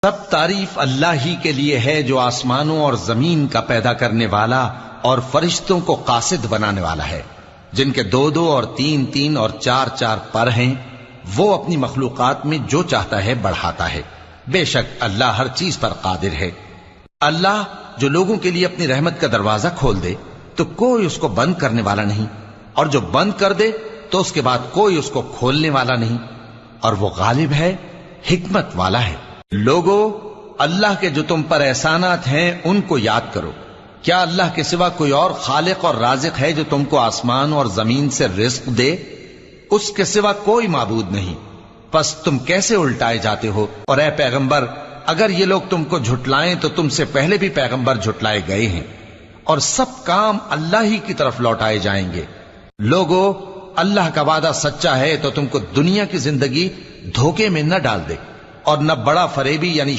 سب تعریف اللہ ہی کے لیے ہے جو آسمانوں اور زمین کا پیدا کرنے والا اور فرشتوں کو قاصد بنانے والا ہے، جن کے 2 اور 3 اور 4 پر ہیں۔ وہ اپنی مخلوقات میں جو چاہتا ہے بڑھاتا ہے، بے شک اللہ ہر چیز پر قادر ہے۔ اللہ جو لوگوں کے لیے اپنی رحمت کا دروازہ کھول دے تو کوئی اس کو بند کرنے والا نہیں، اور جو بند کر دے تو اس کے بعد کوئی اس کو کھولنے والا نہیں، اور وہ غالب ہے، حکمت والا ہے۔ لوگو، اللہ کے جو تم پر احسانات ہیں ان کو یاد کرو۔ کیا اللہ کے سوا کوئی اور خالق اور رازق ہے جو تم کو آسمان اور زمین سے رزق دے؟ اس کے سوا کوئی معبود نہیں، پس تم کیسے الٹائے جاتے ہو؟ اور اے پیغمبر، اگر یہ لوگ تم کو جھٹلائیں تو تم سے پہلے بھی پیغمبر جھٹلائے گئے ہیں، اور سب کام اللہ ہی کی طرف لوٹائے جائیں گے۔ لوگو، اللہ کا وعدہ سچا ہے تو تم کو دنیا کی زندگی دھوکے میں نہ ڈال دے، اور نہ بڑا فریبی یعنی